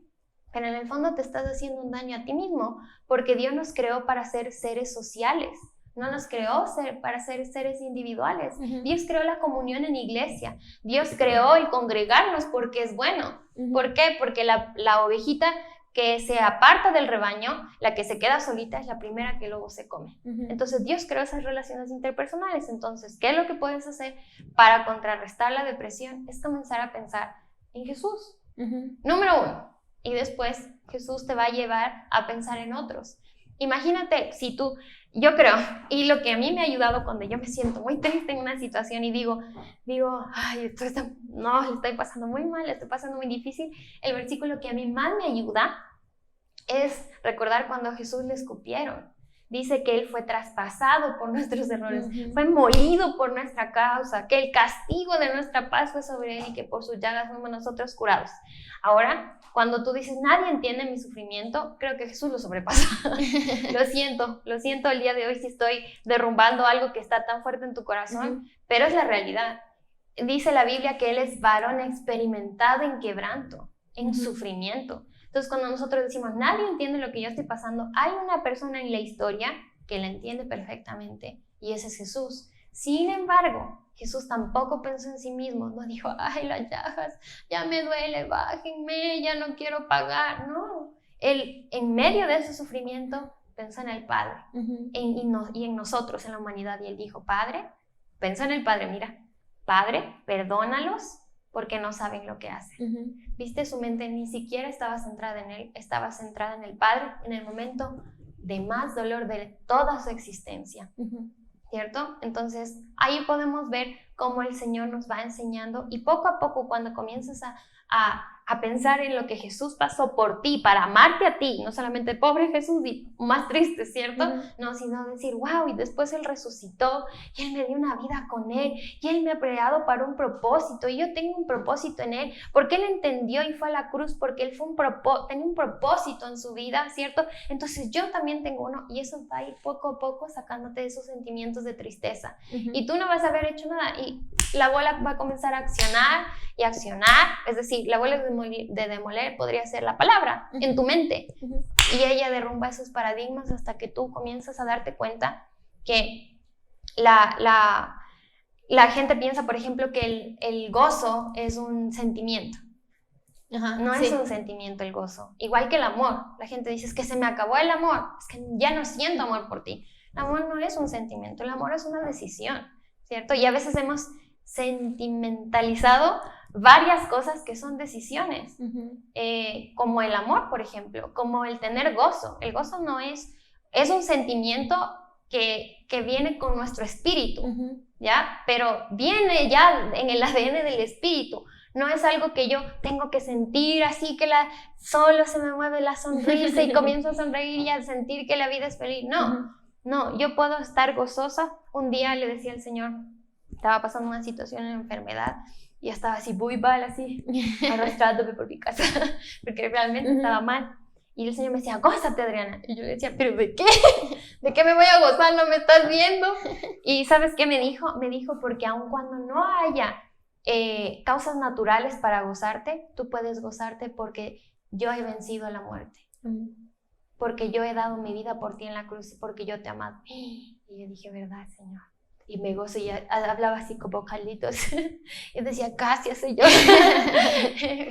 Pero en el fondo te estás haciendo un daño a ti mismo, porque Dios nos creó para ser seres sociales. No nos creó para ser seres individuales. Dios creó la comunión en iglesia. Dios creó el congregarnos porque es bueno. ¿Por qué? Porque la ovejita que se aparta del rebaño, la que se queda solita, es la primera que luego se come. Entonces Dios creó esas relaciones interpersonales. Entonces, ¿qué es lo que puedes hacer para contrarrestar la depresión? Es comenzar a pensar en Jesús. Número 1. Y después Jesús te va a llevar a pensar en otros. Imagínate si tú, yo creo, y lo que a mí me ha ayudado cuando yo me siento muy triste en una situación y digo, ay, no, le estoy pasando muy mal, le estoy pasando muy difícil, el versículo que a mí más me ayuda es recordar cuando a Jesús le escupieron. Dice que Él fue traspasado por nuestros errores, fue molido por nuestra causa, que el castigo de nuestra paz fue sobre Él y que por sus llagas fuimos nosotros curados. Ahora, cuando tú dices, nadie entiende mi sufrimiento, creo que Jesús lo sobrepasa. Lo siento el día de hoy si estoy derrumbando algo que está tan fuerte en tu corazón, pero es la realidad. Dice la Biblia que Él es varón experimentado en quebranto, en sufrimiento. Entonces, cuando nosotros decimos, nadie entiende lo que yo estoy pasando, hay una persona en la historia que la entiende perfectamente, y ese es Jesús. Sin embargo, Jesús tampoco pensó en sí mismo, no dijo, ay, las llagas, ya me duele, bájenme, ya no quiero pagar. No, Él, en medio de ese sufrimiento, pensó en el Padre, y en nosotros, en la humanidad, y Él dijo, Padre, pensó en el Padre, mira, Padre, perdónalos, porque no saben lo que hacen. Viste, su mente ni siquiera estaba centrada en Él, estaba centrada en el Padre, en el momento de más dolor de toda su existencia, ¿cierto? Entonces, ahí podemos ver cómo el Señor nos va enseñando, y poco a poco, cuando comienzas a pensar en lo que Jesús pasó por ti, para amarte a ti, no solamente pobre Jesús y más triste, ¿cierto? No, sino decir, wow, y después Él resucitó, y Él me dio una vida con Él, y Él me ha creado para un propósito, y yo tengo un propósito en Él, porque Él entendió y fue a la cruz, porque Él tenía un propósito en su vida, ¿cierto? Entonces yo también tengo uno, y eso va a ir poco a poco sacándote de esos sentimientos de tristeza, y tú no vas a haber hecho nada, y la bola va a comenzar a accionar, es decir, la bola de demoler podría ser la palabra en tu mente, y ella derrumba esos paradigmas hasta que tú comienzas a darte cuenta que la gente piensa, por ejemplo, que el gozo es un sentimiento. No es un sentimiento el gozo, igual que el amor. La gente dice, es que se me acabó el amor, es que ya no siento amor por ti. El amor no es un sentimiento, el amor es una decisión, ¿cierto? Y a veces hemos sentimentalizado varias cosas que son decisiones, como el amor, por ejemplo, como el tener gozo. El gozo no es un sentimiento que viene con nuestro espíritu, ¿ya? Pero viene ya en el ADN del espíritu. No es algo que yo tengo que sentir así que solo se me mueve la sonrisa y comienzo a sonreír y a sentir que la vida es feliz. No, yo puedo estar gozosa. Un día le decía al Señor, estaba pasando una situación de enfermedad y estaba así muy mal, así, arrastrándome por mi casa, porque realmente estaba mal. Y el Señor me decía, gózate, Adriana. Y yo le decía, ¿pero de qué? ¿De qué me voy a gozar? ¿No me estás viendo? Y ¿sabes qué me dijo? Me dijo, porque aun cuando no haya causas naturales para gozarte, tú puedes gozarte porque yo he vencido a la muerte. Porque yo he dado mi vida por ti en la cruz, porque yo te he amado. Y yo dije, ¿verdad, Señor? Y me gozo y hablaba así como Carlitos. Y decía, gracias, Señor.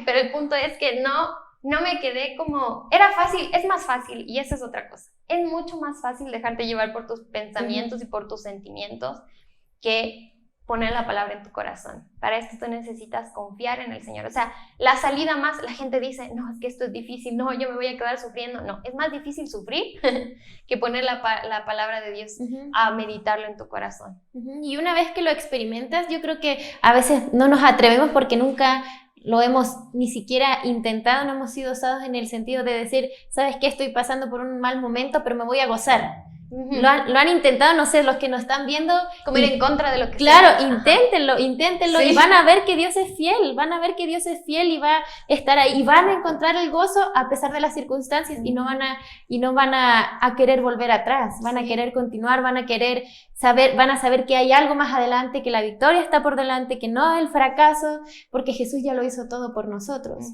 Pero el punto es que no me quedé como... Era fácil, es más fácil, y esa es otra cosa. Es mucho más fácil dejarte llevar por tus pensamientos y por tus sentimientos que poner la palabra en tu corazón. Para esto tú necesitas confiar en el Señor. O sea, la salida más, la gente dice, no, es que esto es difícil, no, yo me voy a quedar sufriendo. No, es más difícil sufrir que poner la palabra de Dios a meditarlo en tu corazón. Y una vez que lo experimentas, yo creo que a veces no nos atrevemos porque nunca lo hemos ni siquiera intentado, no hemos sido osados en el sentido de decir, ¿sabes qué? Estoy pasando por un mal momento, pero me voy a gozar. Lo han intentado, no sé, los que nos están viendo. Como ir en contra de lo que claro, sea. Inténtenlo sí. Y van a ver que Dios es fiel, y va a estar ahí, y van a encontrar el gozo a pesar de las circunstancias y no van a querer volver atrás, van a querer continuar, van a saber que hay algo más adelante, que la victoria está por delante, que no el fracaso, porque Jesús ya lo hizo todo por nosotros.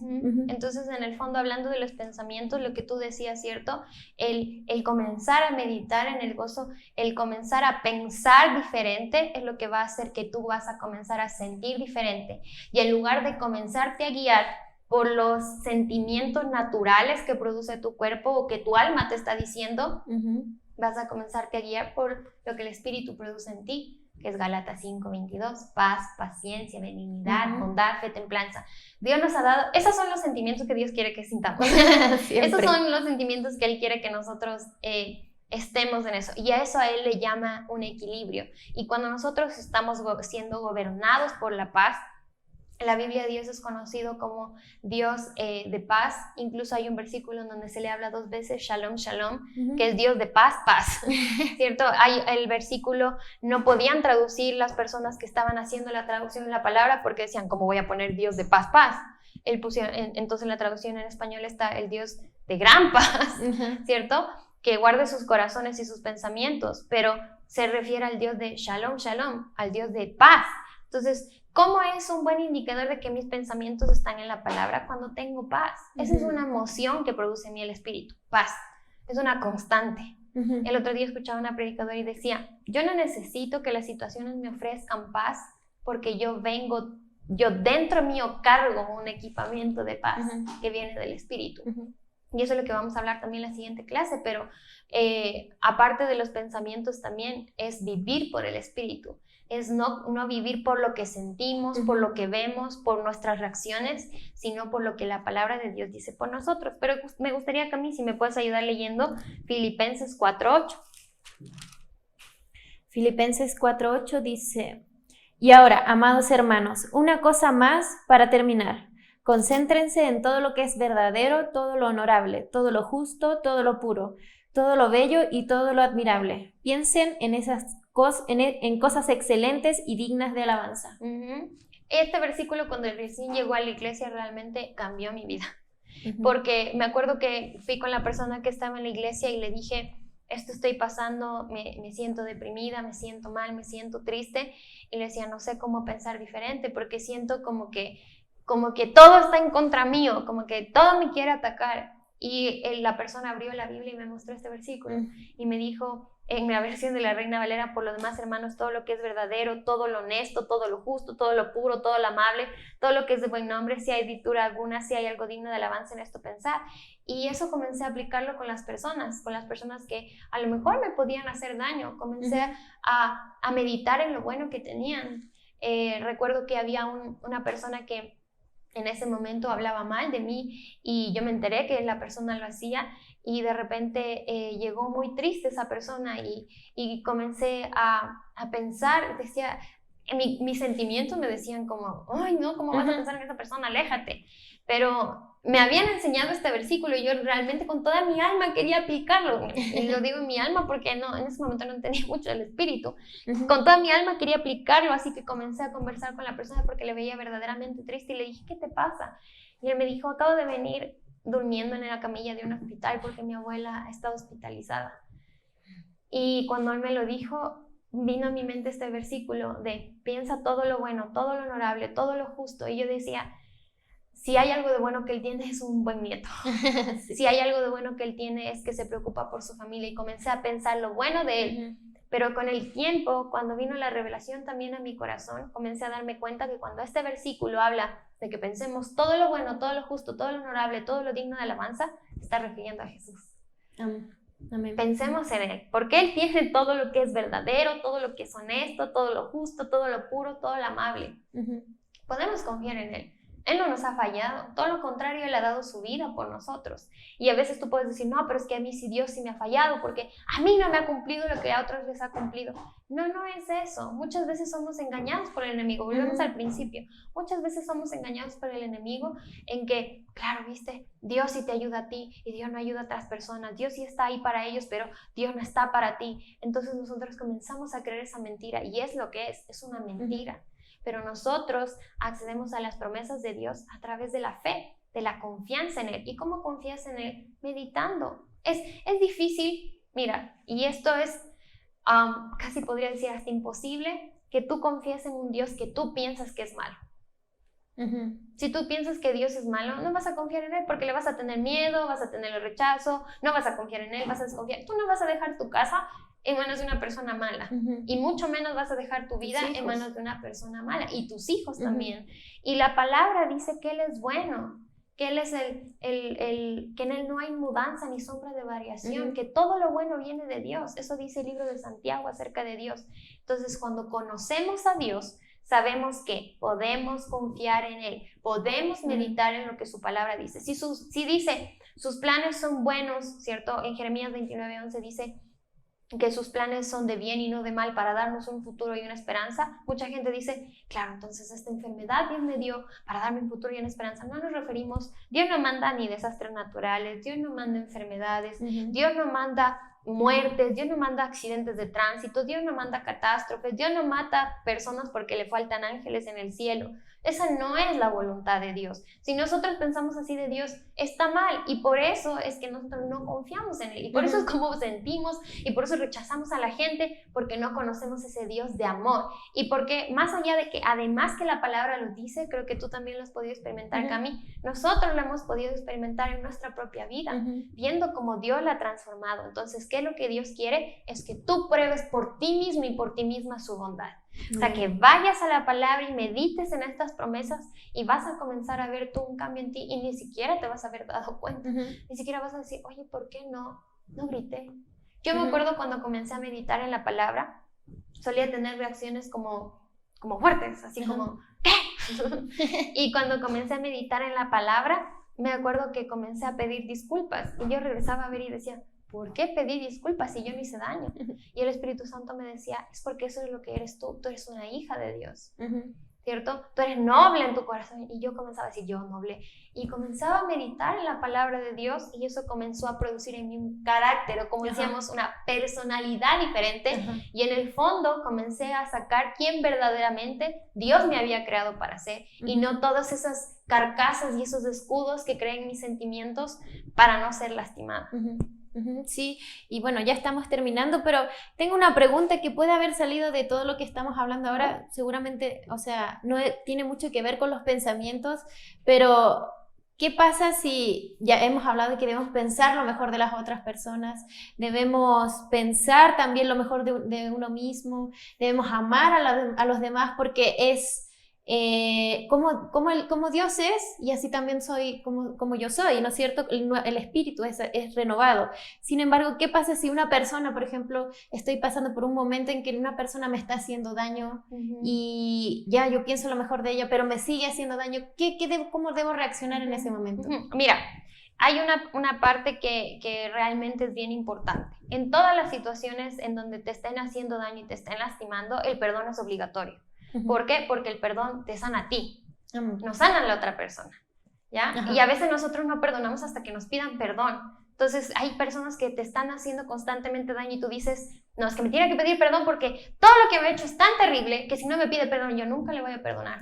Entonces, en el fondo, hablando de los pensamientos, lo que tú decías, ¿cierto? El comenzar a meditar en el gozo, el comenzar a pensar diferente es lo que va a hacer que tú vas a comenzar a sentir diferente. Y en lugar de comenzarte a guiar por los sentimientos naturales que produce tu cuerpo o que tu alma te está diciendo, vas a comenzarte a guiar por lo que el Espíritu produce en ti, que es Gálatas 5:22, paz, paciencia, benignidad, bondad, fe, templanza. Dios nos ha dado, esos son los sentimientos que Dios quiere que sintamos. Esos son los sentimientos que Él quiere que nosotros estemos en eso. Y a eso a Él le llama un equilibrio. Y cuando nosotros estamos siendo gobernados por la paz, en la Biblia Dios es conocido como Dios de paz. Incluso hay un versículo en donde se le habla 2 veces, Shalom, Shalom, que es Dios de paz, paz. ¿Cierto? Hay el versículo, no podían traducir las personas que estaban haciendo la traducción de la palabra porque decían, ¿cómo voy a poner Dios de paz, paz? Entonces en la traducción en español está el Dios de gran paz, ¿cierto? Que guarde sus corazones y sus pensamientos, pero se refiere al Dios de Shalom, Shalom, al Dios de paz. Entonces, ¿cómo es un buen indicador de que mis pensamientos están en la palabra? Cuando tengo paz. Esa es una emoción que produce en mí el Espíritu, paz. Es una constante. El otro día escuchaba una predicadora y decía, yo no necesito que las situaciones me ofrezcan paz porque yo dentro mío cargo un equipamiento de paz que viene del Espíritu. Y eso es lo que vamos a hablar también en la siguiente clase, pero aparte de los pensamientos también es vivir por el Espíritu. Es no vivir por lo que sentimos, por lo que vemos, por nuestras reacciones, sino por lo que la palabra de Dios dice por nosotros. Pero me gustaría, Cami, si me puedes ayudar leyendo Filipenses 4:8. Filipenses 4:8 dice, y ahora, amados hermanos, una cosa más para terminar. Concéntrense en todo lo que es verdadero, todo lo honorable, todo lo justo, todo lo puro, todo lo bello y todo lo admirable. Piensen en en cosas excelentes y dignas de alabanza. Este versículo cuando recién llegó a la iglesia realmente cambió mi vida. Porque me acuerdo que fui con la persona que estaba en la iglesia y le dije, esto estoy pasando, me siento deprimida, me siento mal, me siento triste. Y le decía, no sé cómo pensar diferente porque siento como que todo está en contra mío, como que todo me quiere atacar. Y la persona abrió la Biblia y me mostró este versículo y me dijo, en la versión de la Reina Valera, por lo demás, hermanos, todo lo que es verdadero, todo lo honesto, todo lo justo, todo lo puro, todo lo amable, todo lo que es de buen nombre, si hay virtud alguna, si hay algo digno de alabanza, en esto pensar. Y eso comencé a aplicarlo con las personas que a lo mejor me podían hacer daño. Comencé a meditar en lo bueno que tenían. Recuerdo que había una persona que en ese momento hablaba mal de mí y yo me enteré que la persona lo hacía y de repente llegó muy triste esa persona y comencé a pensar, decía, mis sentimientos me decían como, ay no, ¿cómo vas a pensar en esa persona? Aléjate. Pero me habían enseñado este versículo y yo realmente con toda mi alma quería aplicarlo. Y lo digo en mi alma porque en ese momento no entendía mucho el espíritu. Con toda mi alma quería aplicarlo, así que comencé a conversar con la persona porque le veía verdaderamente triste y le dije, ¿qué te pasa? Y él me dijo, acabo de venir durmiendo en la camilla de un hospital porque mi abuela ha estado hospitalizada. Y cuando él me lo dijo, vino a mi mente este versículo de piensa todo lo bueno, todo lo honorable, todo lo justo. Y yo decía, si hay algo de bueno que él tiene es un buen nieto. Sí. Si hay algo de bueno que él tiene es que se preocupa por su familia. Y comencé a pensar lo bueno de él. Pero con el tiempo, cuando vino la revelación también a mi corazón, comencé a darme cuenta que cuando este versículo habla de que pensemos todo lo bueno, todo lo justo, todo lo honorable, todo lo digno de alabanza, está refiriendo a Jesús. Amén. Pensemos en Él, porque Él tiene todo lo que es verdadero, todo lo que es honesto, todo lo justo, todo lo puro, todo lo amable. Podemos confiar en Él. Él no nos ha fallado, todo lo contrario, Él ha dado su vida por nosotros. Y a veces tú puedes decir, no, pero es que a mí sí Dios sí me ha fallado, porque a mí no me ha cumplido lo que a otros les ha cumplido. No, no es eso. Muchas veces somos engañados por el enemigo. Volvemos al principio. Muchas veces somos engañados por el enemigo en que, claro, viste, Dios sí te ayuda a ti y Dios no ayuda a otras personas. Dios sí está ahí para ellos, pero Dios no está para ti. Entonces nosotros comenzamos a creer esa mentira y es lo que es una mentira. Pero nosotros accedemos a las promesas de Dios a través de la fe, de la confianza en Él. ¿Y cómo confías en Él? Meditando. Es difícil, mira, y esto es casi podría decir hasta imposible, que tú confíes en un Dios que tú piensas que es malo. Si tú piensas que Dios es malo, no vas a confiar en Él porque le vas a tener miedo, vas a tener el rechazo, no vas a confiar en Él, vas a desconfiar. Tú no vas a dejar tu casa en manos de una persona mala y mucho menos vas a dejar tu vida en manos de una persona mala y tus hijos también. Y la palabra dice que Él es bueno, que Él es que en Él no hay mudanza ni sombra de variación, que todo lo bueno viene de Dios. Eso dice el libro de Santiago acerca de Dios. Entonces, cuando conocemos a Dios, sabemos que podemos confiar en Él, podemos meditar en lo que su palabra dice. Si dice, sus planes son buenos, ¿cierto? En Jeremías 29:11 dice que sus planes son de bien y no de mal para darnos un futuro y una esperanza. Mucha gente dice, claro, entonces esta enfermedad Dios me dio para darme un futuro y una esperanza. No nos referimos, Dios no manda ni desastres naturales, Dios no manda enfermedades, Dios no manda muertes, Dios no manda accidentes de tránsito, Dios no manda catástrofes, Dios no mata personas porque le faltan ángeles en el cielo. Esa no es la voluntad de Dios. Si nosotros pensamos así de Dios, está mal, y por eso es que nosotros no confiamos en Él, y por eso es como sentimos, y por eso rechazamos a la gente, porque no conocemos ese Dios de amor, y porque más allá de que además que la palabra lo dice, creo que tú también lo has podido experimentar, Cami, nosotros lo hemos podido experimentar en nuestra propia vida, viendo cómo Dios la ha transformado. Entonces, ¿qué es lo que Dios quiere? Es que tú pruebes por ti mismo y por ti misma su bondad. O sea, que vayas a la palabra y medites en estas promesas y vas a comenzar a ver tú un cambio en ti y ni siquiera te vas a haber dado cuenta. Ni siquiera vas a decir, oye, ¿por qué no grité? Yo me acuerdo cuando comencé a meditar en la palabra, solía tener reacciones como fuertes, así como, ¿qué? Y cuando comencé a meditar en la palabra, me acuerdo que comencé a pedir disculpas y yo regresaba a ver y decía, ¿por qué pedí disculpas si yo no hice daño? Y el Espíritu Santo me decía, es porque eso es lo que eres tú eres una hija de Dios, ¿cierto? Tú eres noble en tu corazón. Y yo comenzaba a decir, yo noble, y comenzaba a meditar en la palabra de Dios y eso comenzó a producir en mí un carácter, o como decíamos, una personalidad diferente, y en el fondo comencé a sacar quién verdaderamente Dios me había creado para ser, y no todas esas carcasas y esos escudos que creen mis sentimientos para no ser lastimada. Sí, y bueno, ya estamos terminando, pero tengo una pregunta que puede haber salido de todo lo que estamos hablando ahora, seguramente, o sea, no tiene mucho que ver con los pensamientos, pero ¿qué pasa si ya hemos hablado de que debemos pensar lo mejor de las otras personas, debemos pensar también lo mejor de uno mismo, debemos amar a los demás porque es como Dios es, y así también soy como yo soy, ¿no es cierto? El espíritu es renovado. Sin embargo, ¿qué pasa si una persona, por ejemplo, estoy pasando por un momento en que una persona me está haciendo daño y ya yo pienso lo mejor de ella, pero me sigue haciendo daño? ¿Cómo debo reaccionar en ese momento? Mira, hay una parte que realmente es bien importante. En todas las situaciones en donde te estén haciendo daño y te estén lastimando, el perdón es obligatorio. ¿Por qué? Porque el perdón te sana a ti, no sana a la otra persona, ¿ya? Y a veces nosotros no perdonamos hasta que nos pidan perdón. Entonces hay personas que te están haciendo constantemente daño y tú dices, no, es que me tiene que pedir perdón porque todo lo que me ha hecho es tan terrible que si no me pide perdón yo nunca le voy a perdonar.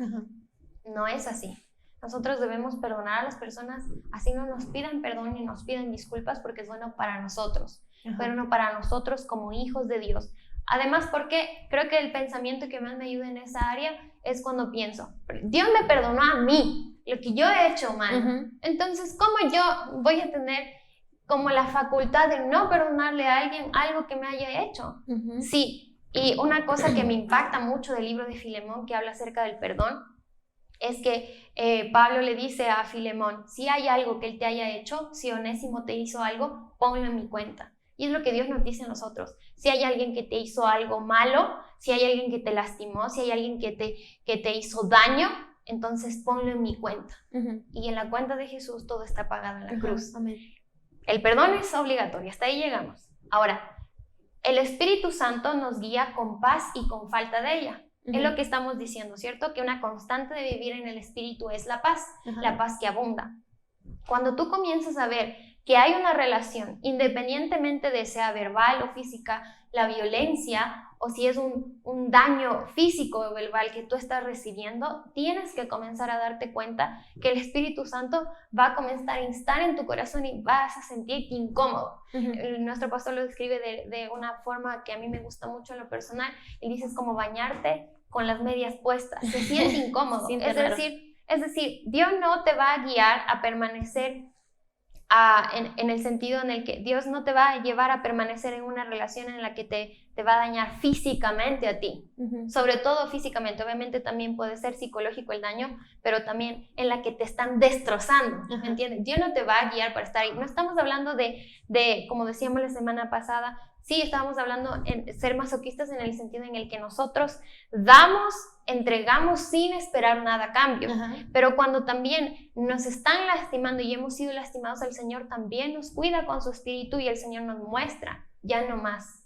No es así. Nosotros debemos perdonar a las personas así no nos pidan perdón ni nos pidan disculpas, porque es bueno para nosotros, pero no para nosotros como hijos de Dios. Además, porque creo que el pensamiento que más me ayuda en esa área es cuando pienso, Dios me perdonó a mí, lo que yo he hecho mal. Entonces, ¿cómo yo voy a tener como la facultad de no perdonarle a alguien algo que me haya hecho? Sí, y una cosa que me impacta mucho del libro de Filemón, que habla acerca del perdón, es que Pablo le dice a Filemón, si hay algo que él te haya hecho, si Onésimo te hizo algo, ponlo en mi cuenta. Y es lo que Dios nos dice a nosotros. Si hay alguien que te hizo algo malo, si hay alguien que te lastimó, si hay alguien que te hizo daño, entonces ponlo en mi cuenta. Y en la cuenta de Jesús todo está pagado en la cruz. Amén. El perdón es obligatorio, hasta ahí llegamos. Ahora, el Espíritu Santo nos guía con paz y con falta de ella. Es lo que estamos diciendo, ¿cierto? Que una constante de vivir en el Espíritu es la paz que abunda. Cuando tú comienzas a ver que hay una relación, independientemente de sea verbal o física, la violencia, o si es un daño físico o verbal que tú estás recibiendo, tienes que comenzar a darte cuenta que el Espíritu Santo va a comenzar a instar en tu corazón y vas a sentirte incómodo. Nuestro pastor lo describe de una forma que a mí me gusta mucho en lo personal. Él dice, es como bañarte con las medias puestas, se siente incómodo. Es decir, Dios no te va a guiar a permanecer en el sentido en el que Dios no te va a llevar a permanecer en una relación en la que te va a dañar físicamente a ti, sobre todo físicamente. Obviamente también puede ser psicológico el daño, pero también en la que te están destrozando, ¿me entiendes? Dios no te va a guiar para estar ahí. No estamos hablando de como decíamos la semana pasada, sí, estábamos hablando en ser masoquistas en el sentido en el que nosotros entregamos sin esperar nada a cambio. Pero cuando también nos están lastimando y hemos sido lastimados, el Señor también nos cuida con su Espíritu y el Señor nos muestra, ya no más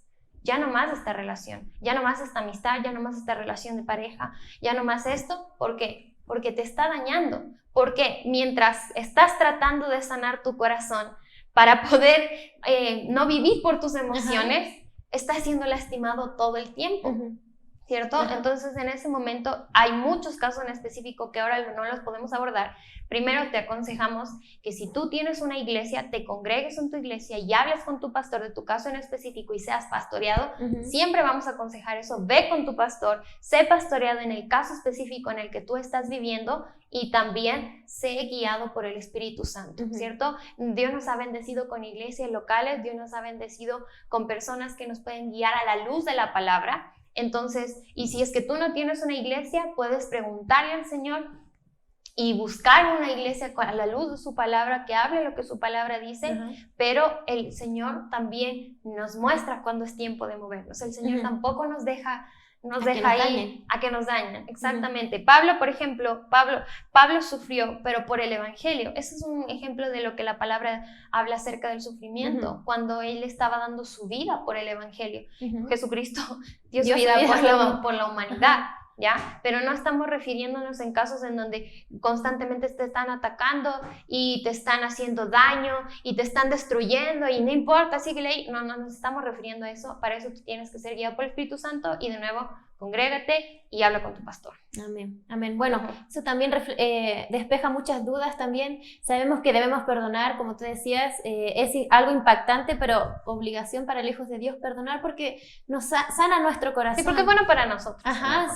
esta relación, ya no más esta amistad, ya no más esta relación de pareja, ya no más esto. ¿Por qué? Porque te está dañando. Porque mientras estás tratando de sanar tu corazón para poder no vivir por tus emociones, estás siendo lastimado todo el tiempo, ¿cierto? Entonces, en ese momento hay muchos casos en específico que ahora no los podemos abordar. Primero te aconsejamos que si tú tienes una iglesia, te congregues en tu iglesia y hables con tu pastor de tu caso en específico y seas pastoreado. Siempre vamos a aconsejar eso. Ve con tu pastor, sé pastoreado en el caso específico en el que tú estás viviendo y también sé guiado por el Espíritu Santo, ¿cierto? Dios nos ha bendecido con iglesias locales, Dios nos ha bendecido con personas que nos pueden guiar a la luz de la palabra. Entonces, y si es que tú no tienes una iglesia, puedes preguntarle al Señor y buscar una iglesia a la luz de su palabra, que hable lo que su palabra dice, pero el Señor también nos muestra cuando es tiempo de movernos. El Señor tampoco nos deja ahí a que nos dañen. Exactamente. Pablo, por ejemplo, Pablo sufrió, pero por el Evangelio. Ese es un ejemplo de lo que la palabra habla acerca del sufrimiento, cuando él estaba dando su vida por el Evangelio. Jesucristo dio su vida por la humanidad. ¿Ya? Pero no estamos refiriéndonos en casos en donde constantemente te están atacando y te están haciendo daño y te están destruyendo y no importa, síguele ahí. No nos estamos refiriendo a eso. Para eso tú tienes que ser guiado por el Espíritu Santo y de nuevo, congrégate y habla con tu pastor. Amén, amén. Bueno, eso también despeja muchas dudas también. Sabemos que debemos perdonar, como tú decías, es algo impactante, pero obligación para los hijos de Dios perdonar porque nos sana nuestro corazón. Sí, porque es bueno para nosotros.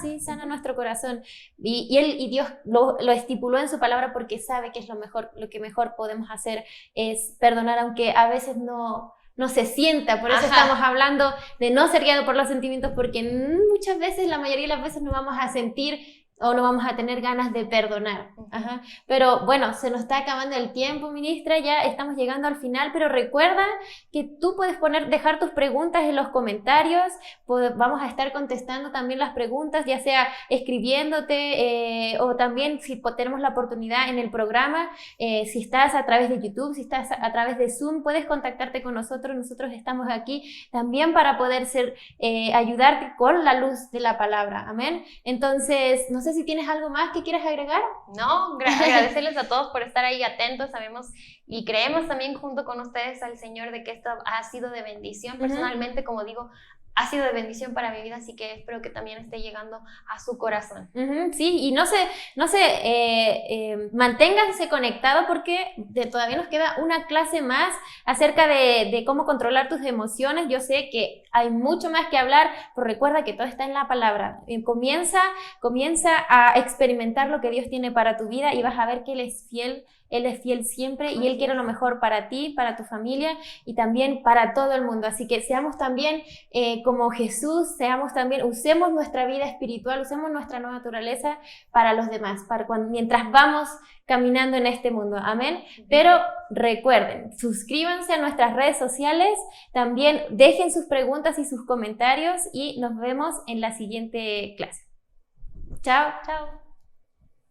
Sí, sana nuestro corazón. Y Dios lo estipuló en su palabra porque sabe que es lo que mejor podemos hacer es perdonar, aunque a veces no se sienta. Por eso estamos hablando de no ser guiado por los sentimientos, porque muchas veces, la mayoría de las veces, nos vamos a sentir o no vamos a tener ganas de perdonar. Ajá. Pero bueno, se nos está acabando el tiempo, ministra, ya estamos llegando al final, pero recuerda que tú puedes dejar tus preguntas en los comentarios, vamos a estar contestando también las preguntas, ya sea escribiéndote o también si tenemos la oportunidad en el programa, si estás a través de YouTube, si estás a través de Zoom, puedes contactarte con nosotros estamos aquí también para poder ayudarte con la luz de la palabra, amén. Entonces, no sé si tienes algo más que quieras agregar. No, agradecerles a todos por estar ahí atentos, sabemos y creemos también junto con ustedes al Señor de que esto ha sido de bendición. Personalmente, como digo, ha sido de bendición para mi vida, así que espero que también esté llegando a su corazón. Sí, y manténganse conectados porque todavía nos queda una clase más acerca de cómo controlar tus emociones. Yo sé que hay mucho más que hablar, pero recuerda que todo está en la palabra. Comienza a experimentar lo que Dios tiene para tu vida y vas a ver que Él es fiel siempre y Él quiere lo mejor para ti, para tu familia y también para todo el mundo. Así que seamos también como Jesús, usemos nuestra vida espiritual, usemos nuestra nueva naturaleza para los demás, mientras vamos caminando en este mundo. Amén. Pero recuerden, suscríbanse a nuestras redes sociales, también dejen sus preguntas y sus comentarios y nos vemos en la siguiente clase. Chao. Chao.